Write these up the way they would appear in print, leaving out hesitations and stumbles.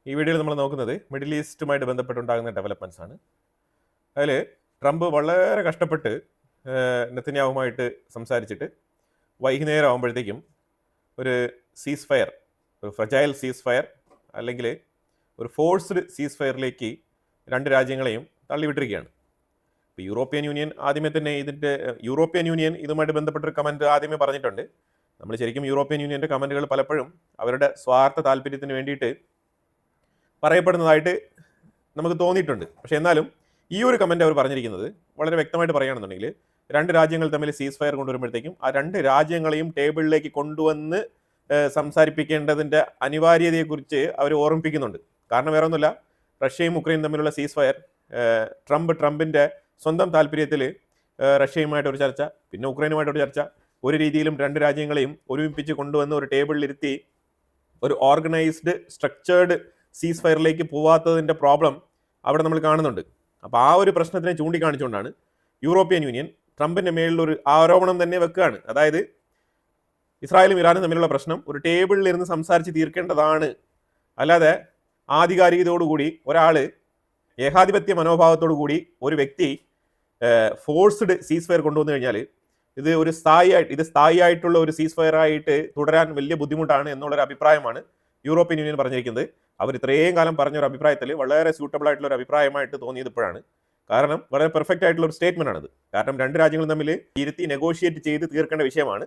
ഈ വീഡിയോയിൽ നമ്മൾ നോക്കുന്നത് മിഡിൽ ഈസ്റ്റുമായിട്ട് ബന്ധപ്പെട്ടുണ്ടാകുന്ന ഡെവലപ്മെൻറ്റ്സ് ആണ്. അതിൽ ട്രംപ് വളരെ കഷ്ടപ്പെട്ട് നെതന്യാഹുമായിട്ട് സംസാരിച്ചിട്ട് വൈകുന്നേരം ആകുമ്പോഴത്തേക്കും ഒരു സീസ് ഫയർ, ഒരു ഫ്രജൈൽ സീസ് ഫയർ അല്ലെങ്കിൽ ഒരു ഫോഴ്സ്ഡ് സീസ് ഫയറിലേക്ക് രണ്ട് രാജ്യങ്ങളെയും തള്ളിവിട്ടിരിക്കുകയാണ്. ഇപ്പോൾ യൂറോപ്യൻ യൂണിയൻ ഇതുമായിട്ട് ബന്ധപ്പെട്ടൊരു കമൻറ്റ് ആദ്യമേ പറഞ്ഞിട്ടുണ്ട്. നമ്മൾ ശരിക്കും യൂറോപ്യൻ യൂണിയൻ്റെ കമൻറ്റുകൾ പലപ്പോഴും അവരുടെ സ്വാർത്ഥ താല്പര്യത്തിന് വേണ്ടിയിട്ട് പറയപ്പെടുന്നതായിട്ട് നമുക്ക് തോന്നിയിട്ടുണ്ട്. പക്ഷേ എന്നാലും ഈ ഒരു കമൻറ്റ് അവർ പറഞ്ഞിരിക്കുന്നത് വളരെ വ്യക്തമായിട്ട് പറയുകയാണെന്നുണ്ടെങ്കിൽ രണ്ട് രാജ്യങ്ങൾ തമ്മിൽ സീസ് ഫയർ കൊണ്ടുവരുമ്പോഴത്തേക്കും ആ രണ്ട് രാജ്യങ്ങളെയും ടേബിളിലേക്ക് കൊണ്ടുവന്ന് സംസാരിപ്പിക്കേണ്ടതിൻ്റെ അനിവാര്യതയെക്കുറിച്ച് അവർ ഓർമ്മിപ്പിക്കുന്നുണ്ട്. കാരണം വേറെ ഒന്നുമില്ല, റഷ്യയും ഉക്രൈനും തമ്മിലുള്ള സീസ് ഫയർ ട്രംപിൻ്റെ സ്വന്തം താല്പര്യത്തിൽ റഷ്യയുമായിട്ടൊരു ചർച്ച, പിന്നെ ഉക്രൈനുമായിട്ടൊരു ചർച്ച, ഒരു രീതിയിലും രണ്ട് രാജ്യങ്ങളെയും ഒരുമിപ്പിച്ച് കൊണ്ടുവന്ന് ഒരു ടേബിളിലിരുത്തി ഒരു ഓർഗനൈസ്ഡ് സ്ട്രക്ചേർഡ് സീസ് ഫയറിലേക്ക് പോവാത്തതിൻ്റെ പ്രോബ്ലം അവിടെ നമ്മൾ കാണുന്നുണ്ട്. അപ്പോൾ ആ ഒരു പ്രശ്നത്തിനെ ചൂണ്ടിക്കാണിച്ചുകൊണ്ടാണ് യൂറോപ്യൻ യൂണിയൻ ട്രംപിൻ്റെ മേളിലൊരു ആരോപണം തന്നെ വെക്കുകയാണ്. അതായത് ഇസ്രായേലും ഇറാനും തമ്മിലുള്ള പ്രശ്നം ഒരു ടേബിളിലിരുന്ന് സംസാരിച്ച് തീർക്കേണ്ടതാണ്, അല്ലാതെ ആധികാരികതയോടുകൂടി ഒരാൾ ഏകാധിപത്യ മനോഭാവത്തോടു കൂടി ഒരു വ്യക്തി ഫോഴ്സ്ഡ് സീസ് ഫയർ കൊണ്ടുവന്നു കഴിഞ്ഞാൽ ഇത് സ്ഥായിയായിട്ടുള്ള ഒരു സീസ് ഫയർ ആയിട്ട് തുടരാൻ വലിയ ബുദ്ധിമുട്ടാണ് എന്നുള്ളൊരു അഭിപ്രായമാണ് യൂറോപ്യൻ യൂണിയൻ പറഞ്ഞിരിക്കുന്നത്. അവർ ഇത്രയും കാലം പറഞ്ഞൊരു അഭിപ്രായത്തിൽ വളരെ സ്യൂട്ടബിൾ ആയിട്ടുള്ള ഒരു അഭിപ്രായമായിട്ട് തോന്നിയത് ഇപ്പോഴാണ്. കാരണം വളരെ പെർഫെക്റ്റ് ആയിട്ടുള്ള ഒരു സ്റ്റേറ്റ്മെന്റ് ആണിത്. കാരണം രണ്ട് രാജ്യങ്ങളും തമ്മിൽ ഇരുത്തി നെഗോഷിയേറ്റ് ചെയ്ത് തീർക്കേണ്ട വിഷയമാണ്.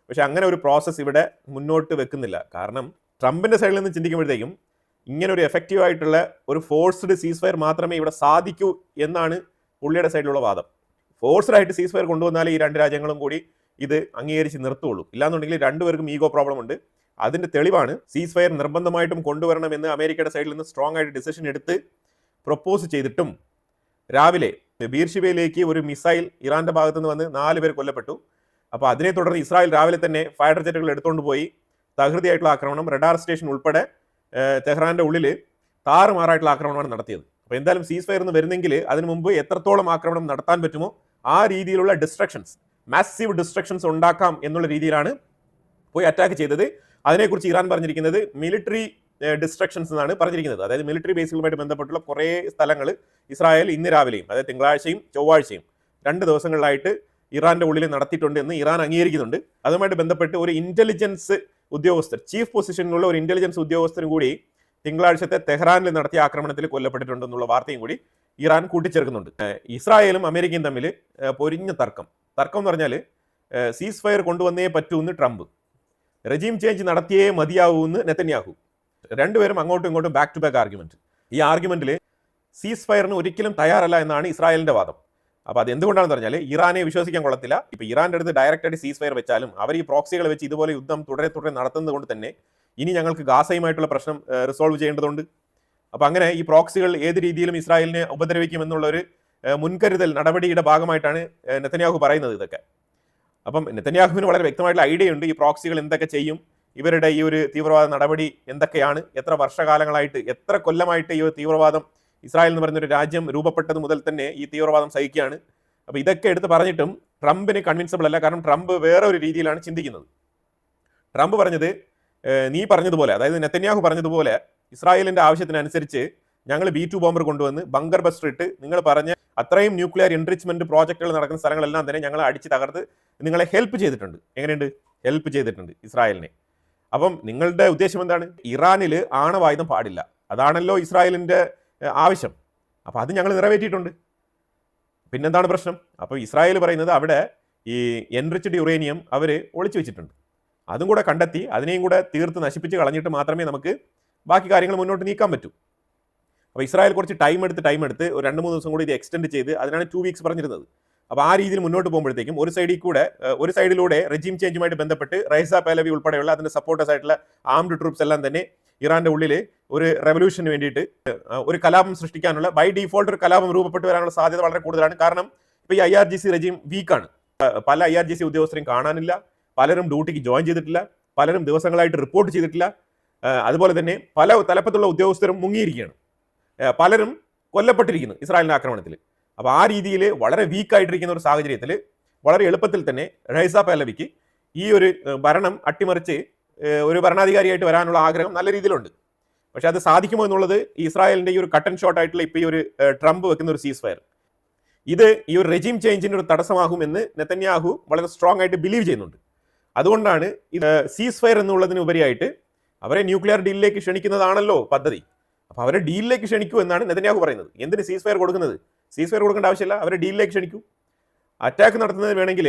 പക്ഷെ അങ്ങനെ ഒരു പ്രോസസ്സ് ഇവിടെ മുന്നോട്ട് വെക്കുന്നില്ല. കാരണം ട്രംപിന്റെ സൈഡിൽ നിന്ന് ചിന്തിക്കുമ്പോഴത്തേക്കും ഇങ്ങനെ ഒരു എഫക്റ്റീവ് ആയിട്ടുള്ള ഒരു ഫോഴ്സ്ഡ് സീസ് ഫയർ മാത്രമേ ഇവിടെ സാധിക്കൂ എന്നാണ് പുള്ളിയുടെ സൈഡിലുള്ള വാദം. ഫോഴ്സ്ഡ് ആയിട്ട് സീസ് ഫയർ കൊണ്ടുവന്നാലേ ഈ രണ്ട് രാജ്യങ്ങളും കൂടി ഇത് അംഗീകരിച്ച് നിർത്തുള്ളൂ. ഇല്ലാന്നുണ്ടെങ്കിൽ രണ്ടുപേർക്കും ഈഗോ പ്രോബ്ലം ഉണ്ട്. അതിന്റെ തെളിവാണ് സീസ് ഫയർ നിർബന്ധമായിട്ടും കൊണ്ടുവരണമെന്ന് അമേരിക്കയുടെ സൈഡിൽ നിന്ന് സ്ട്രോങ് ആയിട്ട് ഡിസിഷൻ എടുത്ത് പ്രൊപ്പോസ് ചെയ്തിട്ടും രാവിലെ ബീർഷിബയിലേക്ക് ഒരു മിസൈൽ ഇറാന്റെ ഭാഗത്തു നിന്ന് വന്ന് 4 പേർ കൊല്ലപ്പെട്ടു. അപ്പോൾ അതിനെ തുടർന്ന് ഇസ്രായേൽ രാവിലെ തന്നെ ഫൈറ്റർ ജെറ്റുകൾ എടുത്തുകൊണ്ട് പോയി തകൃതിയായിട്ടുള്ള ആക്രമണം, റഡാർ സ്റ്റേഷൻ ഉൾപ്പെടെ തെഹ്റാന്റെ ഉള്ളിൽ താറുമാറായിട്ടുള്ള ആക്രമണമാണ് നടത്തിയത്. അപ്പോൾ എന്തായാലും സീസ് ഫയർ എന്ന് വരുന്നെങ്കിൽ അതിനു മുമ്പ് എത്രത്തോളം ആക്രമണം നടത്താൻ പറ്റുമോ ആ രീതിയിലുള്ള മാസീവ് ഡിസ്ട്രക്ഷൻസ് ഉണ്ടാക്കാം എന്നുള്ള രീതിയിലാണ് പോയി അറ്റാക്ക് ചെയ്തത്. അതിനെക്കുറിച്ച് ഇറാൻ പറഞ്ഞിരിക്കുന്നത് മിലിറ്ററി ഡിസ്ട്രക്ഷൻസ് എന്നാണ് പറഞ്ഞിരിക്കുന്നത്. അതായത് മിലിറ്ററി ബേസുകളുമായിട്ട് ബന്ധപ്പെട്ടുള്ള കുറേ സ്ഥലങ്ങൾ ഇസ്രായേൽ ഇന്ന് രാവിലെയും, അതായത് തിങ്കളാഴ്ചയും ചൊവ്വാഴ്ചയും 2 ദിവസങ്ങളിലായിട്ട് ഇറാന്റെ ഉള്ളിൽ നടത്തിയിട്ടുണ്ട് എന്ന് ഇറാൻ അംഗീകരിക്കുന്നുണ്ട്. അതുമായിട്ട് ബന്ധപ്പെട്ട് ഒരു ഇന്റലിജൻസ് ഉദ്യോഗസ്ഥർ, ചീഫ് പൊസിഷനിലുള്ള ഒരു ഇന്റലിജൻസ് ഉദ്യോഗസ്ഥരും കൂടി തിങ്കളാഴ്ചത്തെ തെഹ്റാനിൽ നടത്തിയ ആക്രമണത്തിൽ കൊല്ലപ്പെട്ടിട്ടുണ്ടെന്നുള്ള വാർത്തയും കൂടി ഇറാൻ കൂട്ടിച്ചേർക്കുന്നുണ്ട്. ഇസ്രായേലും അമേരിക്കയും തമ്മിൽ പൊരിഞ്ഞ തർക്കം എന്ന് പറഞ്ഞാൽ സീസ് ഫയർ കൊണ്ടുവന്നേ പറ്റൂ എന്ന് ട്രംപ്, റെജീം ചേഞ്ച് നടത്തിയേ മതിയാവൂ എന്ന് നെതന്യാഹു. രണ്ടുപേരും അങ്ങോട്ടും ഇങ്ങോട്ടും ബാക്ക് ടു ബാക്ക് ആർഗ്യുമെന്റ്. ഈ ആർഗ്യുമെന്റിൽ സീസ് ഫയറിന് ഒരിക്കലും തയ്യാറല്ല എന്നാണ് ഇസ്രായേലിന്റെ വാദം. അപ്പോൾ അത് എന്തുകൊണ്ടാണെന്ന് പറഞ്ഞാൽ ഇറാനെ വിശ്വസിക്കാൻ കൊള്ളത്തില്ല. ഇപ്പോൾ ഇറാന്റെ അടുത്ത് ഡയറക്റ്റായിട്ട് സീസ് ഫയർ വെച്ചാലും അവർ ഈ പ്രോക്സികൾ വെച്ച് ഇതുപോലെ യുദ്ധം തുടരെ നടത്തുന്നത് കൊണ്ട് തന്നെ ഇനി ഞങ്ങൾക്ക് ഗാസയുമായിട്ടുള്ള പ്രശ്നം റിസോൾവ് ചെയ്യേണ്ടതുണ്ട്. അപ്പോൾ അങ്ങനെ ഈ പ്രോക്സികൾ ഏത് രീതിയിലും ഇസ്രായേലിനെ ഉപദ്രവിക്കുമെന്നുള്ളൊരു മുൻകരുതൽ നടപടിയുടെ ഭാഗമായിട്ടാണ് നെതന്യാഹു പറയുന്നത് ഇതൊക്കെ. അപ്പം നെതന്യാഹുവിന് വളരെ വ്യക്തമായിട്ടുള്ള ഐഡിയ ഉണ്ട് ഈ പ്രോക്സികൾ എന്തൊക്കെ ചെയ്യും, ഇവരുടെ ഈ ഒരു തീവ്രവാദ നടപടി എന്തൊക്കെയാണ്, എത്ര വർഷകാലങ്ങളായിട്ട്, എത്ര കൊല്ലമായിട്ട് ഈ തീവ്രവാദം ഇസ്രായേൽ എന്ന് പറയുന്നൊരു രാജ്യം രൂപപ്പെട്ടത് മുതൽ തന്നെ ഈ തീവ്രവാദം സഹിക്കുകയാണ്. അപ്പോൾ ഇതൊക്കെ എടുത്ത് പറഞ്ഞിട്ടും ട്രംപിന് കൺവിൻസബിൾ അല്ല. കാരണം ട്രംപ് വേറെ ഒരു രീതിയിലാണ് ചിന്തിക്കുന്നത്. ട്രംപ് പറഞ്ഞത് നീ പറഞ്ഞതുപോലെ, അതായത് നെതന്യാഹു പറഞ്ഞതുപോലെ ഇസ്രായേലിന്റെ ആവശ്യത്തിനനുസരിച്ച് ഞങ്ങൾ B2 ബോംബർ കൊണ്ടുവന്ന് ബങ്കർ ബസ്റ്റർ ഇട്ട് നിങ്ങൾ പറഞ്ഞ അത്രയും ന്യൂക്ലിയർ എൻറിച്ച്മെന്റ് പ്രോജക്റ്റുകൾ നടക്കുന്ന സ്ഥലങ്ങളെല്ലാം തന്നെ ഞങ്ങൾ അടിച്ച് തകർത്ത് നിങ്ങളെ ഹെൽപ്പ് ചെയ്തിട്ടുണ്ട്. എങ്ങനെയുണ്ട്? ഹെൽപ്പ് ചെയ്തിട്ടുണ്ട് ഇസ്രായേലിനെ. അപ്പം നിങ്ങളുടെ ഉദ്ദേശം എന്താണ്? ഇറാനിൽ ആണവായുധം പാടില്ല, അതാണല്ലോ ഇസ്രായേലിന്റെ ആവശ്യം. അപ്പോൾ അത് ഞങ്ങൾ നിറവേറ്റിയിട്ടുണ്ട്. പിന്നെന്താണ് പ്രശ്നം? അപ്പോൾ ഇസ്രായേൽ പറയുന്നത് അവിടെ ഈ എൻറിച്ച്ഡ് യുറേനിയം അവർ ഒളിച്ചു വെച്ചിട്ടുണ്ട്, അതും കൂടെ കണ്ടെത്തി അതിനെയും കൂടെ തീർത്ത് നശിപ്പിച്ച് കളഞ്ഞിട്ട് മാത്രമേ നമുക്ക് ബാക്കി കാര്യങ്ങൾ മുന്നോട്ട് നീക്കാൻ പറ്റൂ. അപ്പോൾ ഇസ്രായേൽ കുറച്ച് ടൈം എടുത്ത് ഒരു 2-3 ദിവസം കൂടി ഇത് എക്സ്റ്റെൻഡ് ചെയ്ത്, അതിനാണ് 2 വീക്സ് പറഞ്ഞിരുന്നത്. അപ്പോൾ ആ രീതിയിൽ മുന്നോട്ട് പോകുമ്പോഴത്തേക്കും ഒരു സൈഡിലൂടെ റെജീം ചേഞ്ചുമായിട്ട് ബന്ധപ്പെട്ട് റൈസ പഹലവി ഉൾപ്പെടെയുള്ള അതിൻ്റെ സപ്പോർട്ടേഴ്സ് ആയിട്ടുള്ള ആംഡ് ട്രൂപ്സ് എല്ലാം തന്നെ ഇറാന്റെ ഉള്ളിൽ ഒരു റെവല്യൂഷന് വേണ്ടിയിട്ട് ഒരു കലാപം സൃഷ്ടിക്കാനുള്ള, ബൈ ഡീഫോൾട്ട് ഒരു കലാപം രൂപപ്പെട്ട് വരാനുള്ള സാധ്യത വളരെ കൂടുതലാണ്. കാരണം ഇപ്പോൾ ഈ IRGC റെജീം വീക്കാണ്. പല IRGC ഉദ്യോഗസ്ഥരെയും കാണാനില്ല, പലരും ഡ്യൂട്ടിക്ക് ജോയിൻ ചെയ്തിട്ടില്ല, പലരും ദിവസങ്ങളായിട്ട് റിപ്പോർട്ട് ചെയ്തിട്ടില്ല. അതുപോലെ തന്നെ പല തലപ്പത്തുള്ള ഉദ്യോഗസ്ഥരും മുങ്ങിയിരിക്കുകയാണ്, പലരും കൊല്ലപ്പെട്ടിരിക്കുന്നു ഇസ്രായേലിന്റെ ആക്രമണത്തിൽ. അപ്പോൾ ആ രീതിയിൽ വളരെ വീക്കായിട്ടിരിക്കുന്ന ഒരു സാഹചര്യത്തിൽ വളരെ എളുപ്പത്തിൽ തന്നെ റൈസ പഹലവിക്ക് ഈ ഒരു ഭരണം അട്ടിമറിച്ച് ഒരു ഭരണാധികാരിയായിട്ട് വരാനുള്ള ആഗ്രഹം നല്ല രീതിയിലുണ്ട്. പക്ഷെ അത് സാധിക്കുമോ എന്നുള്ളത് ഇസ്രായേലിന്റെ ഈ ഒരു കട്ടൻ ഷോട്ട് ആയിട്ടുള്ള ഇപ്പോൾ ഈ ഒരു ട്രംപ് വെക്കുന്ന ഒരു സീസ് ഫയർ, ഇത് ഈ ഒരു റെജീം ചേഞ്ചിന് ഒരു തടസ്സമാകുമെന്ന് നെതന്യാഹു വളരെ സ്ട്രോങ് ആയിട്ട് ബിലീവ് ചെയ്യുന്നുണ്ട്. അതുകൊണ്ടാണ് ഇത് സീസ് ഫയർ എന്നുള്ളതിന് ഉപരിയായിട്ട് അവരെ ന്യൂക്ലിയർ ഡീലിലേക്ക് ക്ഷണിക്കുന്നതാണല്ലോ പദ്ധതി. അപ്പോൾ അവരെ ഡീലിലേക്ക് ക്ഷണിക്കൂ എന്നാണ് നെതന്യാഹു പറയുന്നത്. എന്തിന് സീസ് ഫയർ കൊടുക്കുന്നത്? സീസ് ഫയർ കൊടുക്കേണ്ട ആവശ്യമില്ല, അവരെ ഡീലിലേക്ക് ക്ഷണിക്കൂ. അറ്റാക്ക് നടത്തുന്നതിന് വേണമെങ്കിൽ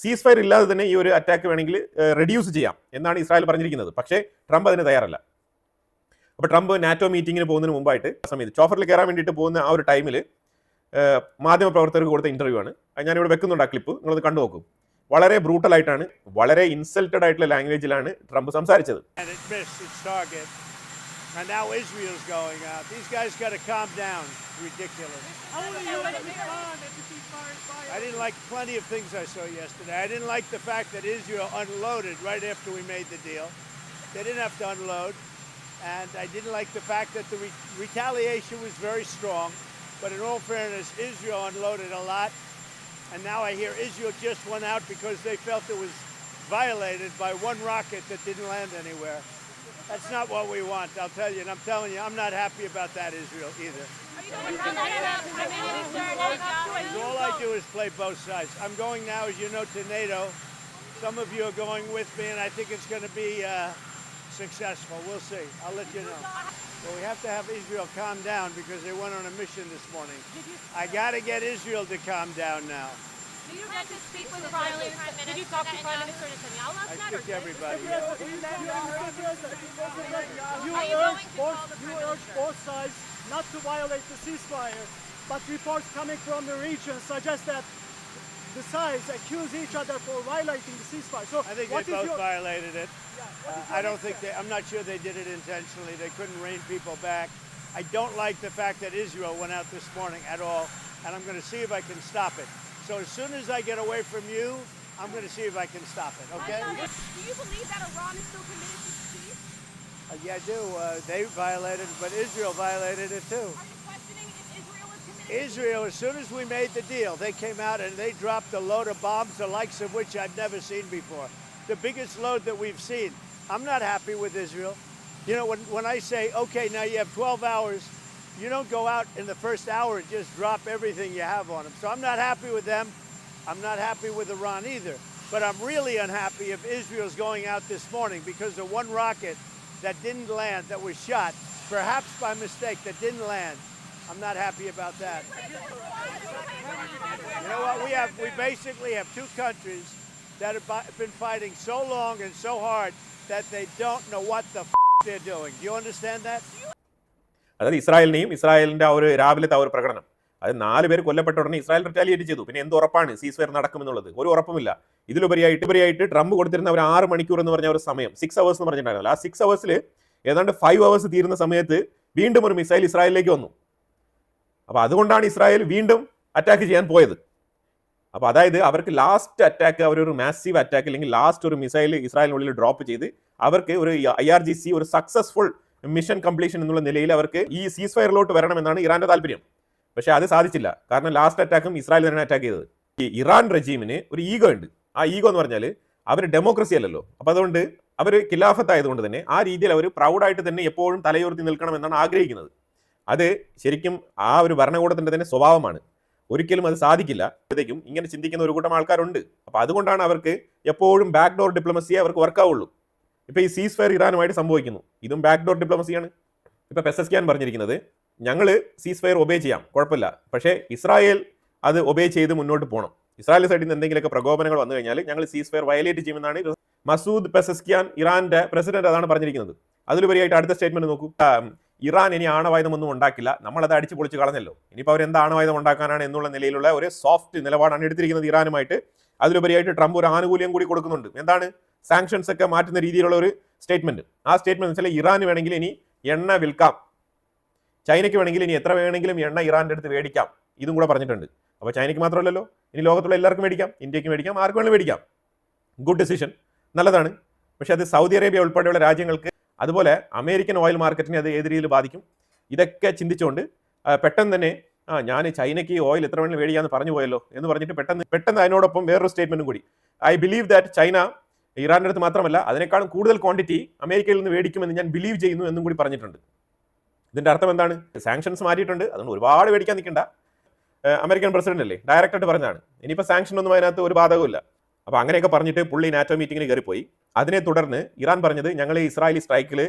സീസ് ഫയർ ഇല്ലാതെ തന്നെ ഈ ഒരു അറ്റാക്ക് വേണമെങ്കിൽ റെഡ്യൂസ് ചെയ്യാം എന്നാണ് ഇസ്രായേൽ പറഞ്ഞിരിക്കുന്നത്. പക്ഷേ ട്രംപ് അതിന് തയ്യാറല്ല. അപ്പോൾ ട്രംപ് നാറ്റോ മീറ്റിങ്ങിന് പോകുന്നതിന് മുമ്പായിട്ട് സമയത്ത് ചോഫറിൽ കയറാൻ വേണ്ടിയിട്ട് പോകുന്ന ആ ഒരു ടൈമിൽ മാധ്യമപ്രവർത്തകർക്ക് കൊടുത്ത ഇൻ്റർവ്യൂ ആണ്. ഞാനിവിടെ വെക്കുന്നുണ്ട് ആ ക്ലിപ്പ്, നിങ്ങളത് കണ്ടു നോക്കും. വളരെ ബ്രൂട്ടലായിട്ടാണ്, വളരെ ഇൻസൾട്ടഡ് ആയിട്ടുള്ള ലാംഗ്വേജിലാണ് ട്രംപ് സംസാരിച്ചത്. And now Israel's going out. These guys got to calm down. Ridiculous. I didn't like plenty of things I saw yesterday. I didn't like the fact that Israel unloaded right after we made the deal. They didn't have to unload. And I didn't like the fact that the retaliation was very strong. But in all fairness, Israel unloaded a lot. And now I hear Israel just went out because they felt it was violated by one rocket that didn't land anywhere. That's not what we want, I'll tell you. And I'm telling you, I'm not happy about that, Israel, either. All I do is play both sides. I'm going now, as you know, to NATO. Some of you are going with me, and I think it's going to be successful. We'll see. I'll let you know. Well, we have to have Israel calm down because they went on a mission this morning. I got to get Israel to calm down now. Did you get to speak with the Prime Minister? Did you talk to Prime Minister Netanyahu last night? I speak to everybody. You urge both sides not to violate the ceasefire, but reports coming from the region suggest that the sides accuse each other for violating the ceasefire. So I think they both violated it. I don't think I'm not sure they did it intentionally. They couldn't rein people back. I don't like the fact that Israel went out this morning at all, and I'm going to see if I can stop it. So as soon as I get away from you, I'm going to see if I can stop it, okay? Do you believe that Iran is still committed to peace? Yeah, I do. They violated it, but Israel violated it too. Are you questioning if Israel is committed? Israel, as soon as we made the deal, they came out and they dropped a load of bombs, the likes of which I've never seen before. The biggest load that we've seen. I'm not happy with Israel. You know, when I say, okay, now you have 12 hours, you don't go out in the first hour and just drop everything you have on them. So I'm not happy with them. I'm not happy with Iran either. But I'm really unhappy if Israel's going out this morning because of one rocket that didn't land, that was shot, perhaps by mistake, that didn't land. I'm not happy about that. You know what? We basically have two countries that have been fighting so long and so hard that they don't know what the they're doing. Do you understand that? അതായത് ഇസ്രായേലിന്റെ ആ ഒരു രാവിലത്തെ ആ ഒരു പ്രകടനം, അത് 4 പേര് കൊല്ലപ്പെട്ട ഉടനെ ഇസ്രായേൽ റിറ്റാലിയേറ്റ് ചെയ്തു. പിന്നെ എന്ത് ഉറപ്പാണ് സീസ് ഫയർ നടക്കുമെന്നുള്ളത്? ഒരു ഉറപ്പുമില്ല. ഇതിലുപരിയായിട്ട് ട്രംപ് കൊടുത്തിരുന്ന ഒരു 6 മണിക്കൂർ എന്ന് പറഞ്ഞ ഒരു സമയം, 6 hours എന്ന് പറഞ്ഞിട്ടുണ്ടായിരുന്നല്ലോ, ആ 6 hours ഏതാണ്ട് 5 hours തീരുന്ന സമയത്ത് വീണ്ടും ഒരു മിസൈൽ ഇസ്രായേലിലേക്ക് വന്നു. അപ്പോൾ അതുകൊണ്ടാണ് ഇസ്രായേൽ വീണ്ടും അറ്റാക്ക് ചെയ്യാൻ പോയത്. അപ്പോൾ അതായത് അവർക്ക് ലാസ്റ്റ് അറ്റാക്ക്, അവരൊരു മാസീവ് അറ്റാക്ക് അല്ലെങ്കിൽ ലാസ്റ്റ് ഒരു മിസൈൽ ഇസ്രായേലിനുള്ളിൽ ഡ്രോപ്പ് ചെയ്ത് അവർക്ക് ഒരു IRGC ഒരു സക്സസ്ഫുൾ മിഷൻ കംപ്ലീഷൻ എന്നുള്ള നിലയിൽ അവർക്ക് ഈ സീസ് ഫയറിലോട്ട് വരണമെന്നാണ് ഇറാന്റെ താല്പര്യം. പക്ഷേ അത് സാധിച്ചില്ല. കാരണം ലാസ്റ്റ് അറ്റാക്കും ഇസ്രായേൽ തന്നെ അറ്റാക്ക് ചെയ്തത്. ഈ ഇറാൻ റെജീമിന് ഒരു ഈഗോ ഉണ്ട്. ആ ഈഗോ എന്ന് പറഞ്ഞാൽ അവർ ഡെമോക്രസി അല്ലല്ലോ. അപ്പോൾ അതുകൊണ്ട് അവർ ഖിലാഫത്ത് ആയതുകൊണ്ട് തന്നെ ആ രീതിയിൽ അവർ പ്രൗഡായിട്ട് തന്നെ എപ്പോഴും തലയുയർത്തി നിൽക്കണം എന്നാണ് ആഗ്രഹിക്കുന്നത്. അത് ശരിക്കും ആ ഒരു ഭരണകൂടത്തിന്റെ തന്നെ സ്വഭാവമാണ്. ഒരിക്കലും അത് സാധിക്കില്ല. അപ്പോഴത്തേക്കും ഇങ്ങനെ ചിന്തിക്കുന്ന ഒരു കൂട്ടം ആൾക്കാരുണ്ട്. അപ്പോൾ അതുകൊണ്ടാണ് അവർക്ക് എപ്പോഴും ബാക്ക് ഡോർ ഡിപ്ലോമസിയെ അവർക്ക് വർക്കാവുള്ളൂ. ഇപ്പോൾ ഈ സീസ് ഫയർ ഇറാനുമായിട്ട് സംഭവിക്കുന്നു, ഇതും ബാക്ക് ഡോർ ഡിപ്ലോമസിയാണ്. ഇപ്പോൾ പെസസ്കിയാൻ പറഞ്ഞിരിക്കുന്നത് ഞങ്ങൾ സീസ് ഫയർ ഒബേ ചെയ്യാം, കുഴപ്പമില്ല, പക്ഷേ ഇസ്രായേൽ അത് ഒബേ ചെയ്ത് മുന്നോട്ട് പോകണം. ഇസ്രായേൽ സൈഡിൽ നിന്ന് എന്തെങ്കിലുമൊക്കെ പ്രകോപനങ്ങൾ വന്നു കഴിഞ്ഞാൽ ഞങ്ങൾ സീസ് ഫയർ വയലേറ്റ് ചെയ്യുമെന്നാണ് മസൂദ് പെസസ്കിയാൻ, ഇറാന്റെ പ്രസിഡന്റ്, അതാണ് പറഞ്ഞിരിക്കുന്നത്. അതിലുപരിയായിട്ട് അടുത്ത സ്റ്റേറ്റ്മെന്റ് നോക്കൂ. ഇറാൻ ഇനി ആണവായുധമൊന്നും ഉണ്ടാക്കില്ല, നമ്മളത് അടിച്ചു പൊളിച്ച് കളഞ്ഞല്ലോ, ഇനിയിപ്പോൾ അവർ എന്ത് ആണവായുധം ഉണ്ടാക്കാനാണ് എന്നുള്ള നിലയിലുള്ള ഒരു സോഫ്റ്റ് നിലപാടാണ് എടുത്തിരിക്കുന്നത് ഇറാനുമായിട്ട്. അതിലുപരിയായിട്ട് ട്രംപ് ഒരു ആനുകൂല്യം കൂടി കൊടുക്കുന്നുണ്ട്. എന്താണ്? സാങ്ഷൻസ് ഒക്കെ മാറ്റുന്ന രീതിയിലുള്ള ഒരു സ്റ്റേറ്റ്മെന്റ്. ആ സ്റ്റേറ്റ്മെന്റ് വെച്ചാൽ ഇറാന് വേണമെങ്കിൽ ഇനി എണ്ണ വിൽക്കാം, ചൈനയ്ക്ക് വേണമെങ്കിൽ ഇനി എത്ര വേണമെങ്കിലും എണ്ണ ഇറാന്റെ അടുത്ത് മേടിക്കാം, ഇതും കൂടെ പറഞ്ഞിട്ടുണ്ട്. അപ്പോൾ ചൈനയ്ക്ക് മാത്രമല്ലല്ലോ, ഇനി ലോകത്തുള്ള എല്ലാവർക്കും മേടിക്കാം, ഇന്ത്യക്ക് മേടിക്കാം, ആർക്ക് വേണമെങ്കിലും മേടിക്കാം. ഗുഡ് ഡിസിഷൻ, നല്ലതാണ്. പക്ഷെ അത് സൗദി അറേബ്യ ഉൾപ്പെടെയുള്ള രാജ്യങ്ങൾക്ക്, അതുപോലെ അമേരിക്കൻ ഓയിൽ മാർക്കറ്റിനെ അത് ഏത് രീതിയിൽ ബാധിക്കും, ഇതൊക്കെ ചിന്തിച്ചുകൊണ്ട് പെട്ടെന്ന് തന്നെ ഞാൻ ചൈനയ്ക്ക് ഓയിൽ എത്ര വേണമെങ്കിലും മേടിക്കാമെന്ന് പറഞ്ഞു പോയല്ലോ എന്ന് പറഞ്ഞിട്ട് പെട്ടെന്ന് അതിനോടൊപ്പം വേറൊരു സ്റ്റേറ്റ്മെന്റും കൂടി. ഐ ബിലീവ് ദാറ്റ് ചൈന ഇറാന്റെ അടുത്ത് മാത്രമല്ല അതിനേക്കാളും കൂടുതൽ ക്വാണ്ടിറ്റി അമേരിക്കയിൽ നിന്ന് മേടിക്കുമെന്ന് ഞാൻ ബിലീവ് ചെയ്യുന്നു എന്നും കൂടി പറഞ്ഞിട്ടുണ്ട്. ഇതിന്റെ അർത്ഥം എന്താണ്? സാങ്ഷൻസ് മാറ്റിയിട്ടുണ്ട്, അതുകൊണ്ട് ഒരുപാട് മേടിക്കാൻ നിൽക്കണ്ട. അമേരിക്കൻ പ്രസിഡന്റ് അല്ലേ, ഡയറക്റ്റായിട്ട് പറഞ്ഞതാണ്. ഇനിയിപ്പോൾ സാങ്ഷൻ ഒന്നും അതിനകത്ത് ഒരു ബാധകമില്ല. അപ്പോൾ അങ്ങനെയൊക്കെ പറഞ്ഞിട്ട് പുള്ളി നാറ്റോ മീറ്റിംഗിൽ കയറിപ്പോയി. അതിനെ തുടർന്ന് ഇറാൻ പറഞ്ഞത് ഞങ്ങൾ ഈ ഇസ്രായേലി സ്ട്രൈക്കിൽ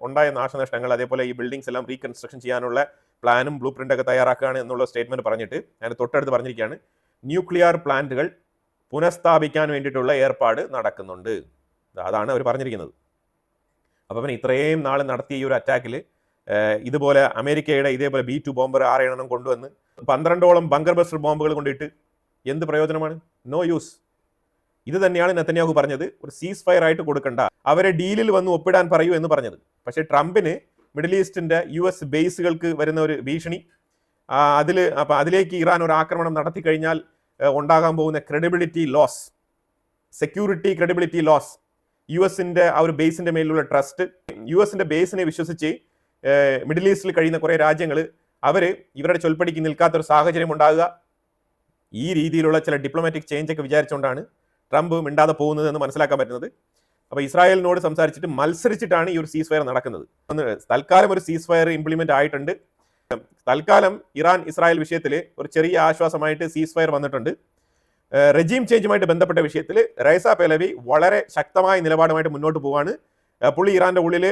ഉണ്ടായ നാശനഷ്ടങ്ങൾ, അതേപോലെ ഈ ബിൽഡിങ്സ് എല്ലാം റീകൺസ്ട്രക്ഷൻ ചെയ്യാനുള്ള പ്ലാനും ബ്ലൂ പ്രിൻ്റൊക്കെ തയ്യാറാക്കുകയാണ് എന്നുള്ള സ്റ്റേറ്റ്മെന്റ് പറഞ്ഞിട്ട് അതിന് തൊട്ടടുത്ത് പറഞ്ഞിരിക്കുകയാണ് ന്യൂക്ലിയർ പ്ലാന്റുകൾ പുനഃസ്ഥാപിക്കാൻ വേണ്ടിയിട്ടുള്ള ഏർപ്പാട് നടക്കുന്നുണ്ട്. അതാണ് അവർ പറഞ്ഞിരിക്കുന്നത്. അപ്പോൾ പിന്നെ ഇത്രയും നാൾ നടത്തിയ ഈ ഒരു അറ്റാക്കിൽ ഇതുപോലെ അമേരിക്കയുടെ ഇതേപോലെ B2 ബോംബർ 6 എണ്ണം കൊണ്ടുവന്ന് 12ഓളം ബങ്കർ ബസ്റ്റർ ബോംബുകൾ കൊണ്ടിട്ട് എന്ത് പ്രയോജനമാണ്? No use. ഇത് തന്നെയാണ് നെതന്യാഹു പറഞ്ഞത്, ഒരു സീസ് ഫയർ ആയിട്ട് കൊടുക്കണ്ട, അവരെ ഡീലിൽ വന്ന് ഒപ്പിടാൻ പറയൂ എന്ന് പറഞ്ഞത്. പക്ഷേ ട്രംപിന് മിഡിൽ ഈസ്റ്റിന്റെ US ബേസുകൾക്ക് വരുന്ന ഒരു ഭീഷണി, അതിലേക്ക് ഇറാൻ ഒരു ആക്രമണം നടത്തി കഴിഞ്ഞാൽ ഉണ്ടാകാൻ പോകുന്ന credibility loss, security credibility loss, US-ന്റെ ആ ഒരു ബേസിന്റെ മേലുള്ള ട്രസ്റ്റ്, US-ന്റെ ബേസിനെ വിശ്വസിച്ച് മിഡിൽ ഈസ്റ്റിൽ കഴിയുന്ന കുറേ രാജ്യങ്ങൾ അവർ ഇവരുടെ ചൊൽപ്പടിക്ക് നിൽക്കാത്തൊരു സാഹചര്യം ഉണ്ടാകുക, ഈ രീതിയിലുള്ള ചില ഡിപ്ലോമാറ്റിക് ചേഞ്ച് ഒക്കെ വിചാരിച്ചുകൊണ്ടാണ് ട്രംപ് മിണ്ടാതെ പോകുന്നത് എന്ന് മനസ്സിലാക്കാൻ പറ്റുന്നത്. അപ്പോൾ ഇസ്രായേലിനോട് സംസാരിച്ചിട്ട് മത്സരിച്ചിട്ടാണ് ഈ ഒരു സീസ് ഫയർ നടക്കുന്നത്. തൽക്കാലം ഒരു സീസ് ഫയർ ഇംപ്ലിമെന്റ് ആയിട്ടുണ്ട്. തൽക്കാലം ഇറാൻ ഇസ്രായേൽ വിഷയത്തിൽ ഒരു ചെറിയ ആശ്വാസമായിട്ട് സീസ് ഫയർ വന്നിട്ടുണ്ട്. റെജീം ചേഞ്ചുമായിട്ട് ബന്ധപ്പെട്ട വിഷയത്തിൽ റൈസ പെലവി വളരെ ശക്തമായ നിലപാടുമായിട്ട് മുന്നോട്ട് പോവാണ്. പുള്ളി ഇറാന്റെ ഉള്ളിൽ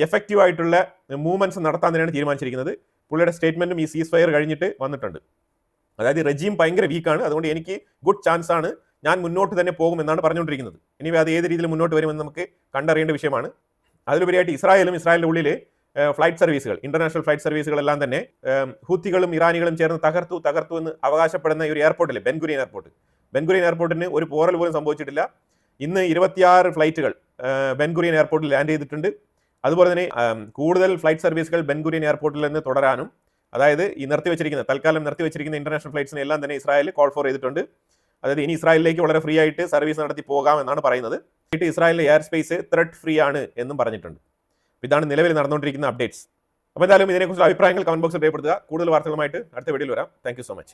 എഫക്റ്റീവ് ആയിട്ടുള്ള മൂവ്മെന്റ്സ് നടത്താൻ തന്നെയാണ് തീരുമാനിച്ചിരിക്കുന്നത്. പുള്ളിയുടെ സ്റ്റേറ്റ്മെന്റും ഈ സീസ് ഫയർ കഴിഞ്ഞിട്ട് വന്നിട്ടുണ്ട്. അതായത് റെജീം ഭയങ്കര വീക്കാണ്, അതുകൊണ്ട് എനിക്ക് ഗുഡ് ചാൻസ് ആണ്, ഞാൻ മുന്നോട്ട് തന്നെ പോകും എന്നാണ് പറഞ്ഞുകൊണ്ടിരിക്കുന്നത്. ഇനി അത് ഏത് രീതിയിൽ മുന്നോട്ട് വരുമെന്ന് നമുക്ക് കണ്ടറിയേണ്ട വിഷയമാണ്. അതിലുപരിയായിട്ട് ഇസ്രായേലിന്റെ ഉള്ളിൽ ഫ്ലൈറ്റ് സർവീസുകൾ, ഇന്റർനാഷണൽ ഫ്ലൈറ്റ് സർവീസുകളെല്ലാം തന്നെ ഹൂത്തികളും ഇറാനികളും ചേർന്ന് തകർത്തു എന്ന് അവകാശപ്പെടുന്ന ഈ ഒരു എയർപോർട്ടില്ലേ, ബെൻഗുരിയൻ എയർപോർട്ടിന് ഒരു പോറൽ പോലും സംഭവിച്ചിട്ടില്ല. ഇന്ന് 26 ഫ്ലൈറ്റുകൾ ബെൻഗുരിയൻ എയർപോർട്ടിൽ ലാൻഡ് ചെയ്തിട്ടുണ്ട്. അതുപോലെ തന്നെ കൂടുതൽ ഫ്ലൈറ്റ് സർവീസുകൾ ബെൻഗുരിയൻ എയർപോർട്ടിൽ നിന്ന് തുടരാനും, അതായത് ഈ തൽക്കാലം നിർത്തിവെച്ചിരിക്കുന്ന ഇന്റർനാഷണൽ ഫ്ലൈറ്റ്സിനെ എല്ലാം തന്നെ ഇസ്രായേൽ കോൾ ഫോർ ചെയ്തിട്ടുണ്ട്. അതായത് ഇനി ഇസ്രായേലിലേക്ക് വളരെ ഫ്രീ ആയിട്ട് സർവീസ് നടത്തി പോകാം എന്നാണ് പറയുന്നത്. ഇസ്രായേലിലെ എയർ സ്പേസ് ത്രെഡ് ഫ്രീ ആണ് എന്നും പറഞ്ഞിട്ടുണ്ട്. ഇതാണ് നിലവിൽ നടന്നുകൊണ്ടിരിക്കുന്ന അപ്ഡേറ്റ്സ്. അപ്പോൾ എന്തായാലും ഇതിനെക്കുറിച്ചുള്ള അഭിപ്രായങ്ങൾ കമന്റ് ബോക്സിൽ രേഖപ്പെടുത്തുക. കൂടുതൽ വാർത്തകളുമായിട്ട് അടുത്ത വീഡിയോയിൽ വരാം. Thank you so much.